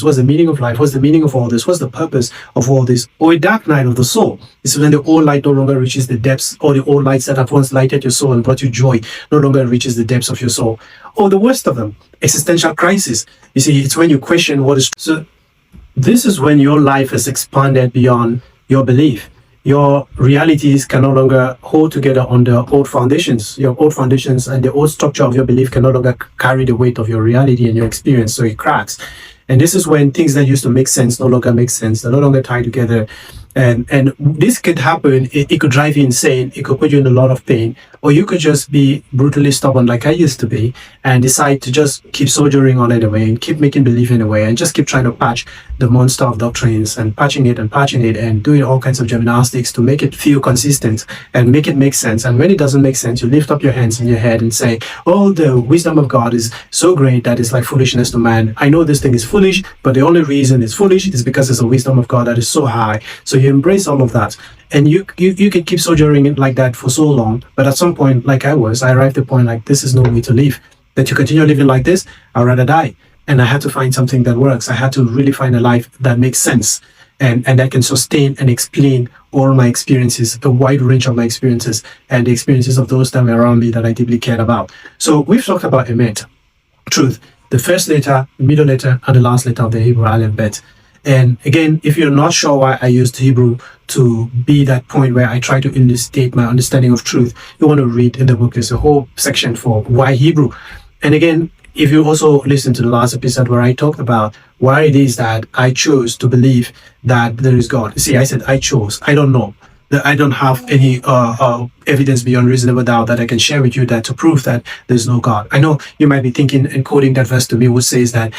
What's the meaning of life? What's the meaning of all this? What's the purpose of all this? Or a dark night of the soul. It's when the old light no longer reaches the depths, or the old lights that have once lighted your soul and brought you joy no longer reaches the depths of your soul. Or the worst of them, existential crisis. You see, it's when you question what is. So this is when your life has expanded beyond your belief. Your realities can no longer hold together on the old foundations. Your old foundations and the old structure of your belief can no longer carry the weight of your reality and your experience, so it cracks. And this is when things that used to make sense no longer make sense. They're no longer tied together. And this could happen. It could drive you insane. It could put you in a lot of pain. Or you could just be brutally stubborn like I used to be and decide to just keep soldiering on anyway and keep making believe anyway and just keep trying to patch the monster of doctrines and patching it and doing all kinds of gymnastics to make it feel consistent and make it make sense. And when it doesn't make sense, you lift up your hands in your head and say, oh, the wisdom of God is so great that it's like foolishness to man. I know this thing is foolish, but the only reason it's foolish is because it's the wisdom of God that is so high. So you embrace all of that. And you can keep soldiering it like that for so long. But at some point, like I arrived at the point like, this is no way to live. That you continue living like this, I'd rather die. And I had to find something that works. I had to really find a life that makes sense and that can sustain and explain all my experiences, a wide range of my experiences and the experiences of those that were around me that I deeply cared about. So we've talked about emet, truth, the first letter, the middle letter, and the last letter of the Hebrew alphabet. And again, if you're not sure why I used Hebrew to be that point where I try to illustrate my understanding of truth, you want to read in the book. There's a whole section for why Hebrew. And again, if you also listen to the last episode where I talked about why it is that I chose to believe that there is God. See, I said I chose. I don't know. I don't have any evidence beyond reasonable doubt that I can share with you that to prove that there's no God. I know you might be thinking and quoting that verse to me, which says that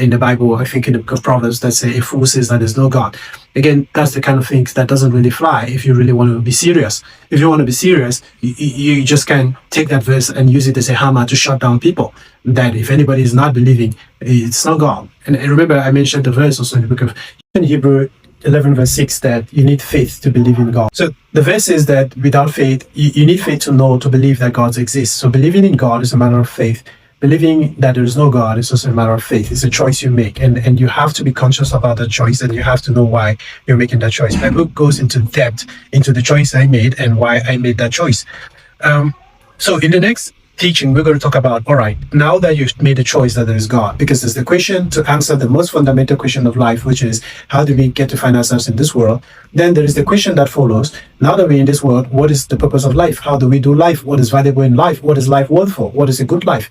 in the Bible, I think in the book of Proverbs, that say a fool says that there's no God. Again, that's the kind of things that doesn't really fly if you really want to be serious. If you want to be serious, you just can take that verse and use it as a hammer to shut down people. That if anybody is not believing, it's not God. And remember, I mentioned the verse also in the book of Hebrew 11 verse 6 that you need faith to believe in God. So the verse says that without faith, you need faith to know, to believe that God exists. So believing in God is a matter of faith. Believing that there is no God is also a matter of faith. It's a choice you make. And you have to be conscious about that choice and you have to know why you're making that choice. My book goes into depth into the choice I made and why I made that choice. So in the next teaching, we're going to talk about, all right, now that you've made a choice that there is God, because there's the question to answer the most fundamental question of life, which is, how do we get to find ourselves in this world? Then there is the question that follows, now that we're in this world, what is the purpose of life? How do we do life? What is valuable in life? What is life worth for? What is a good life?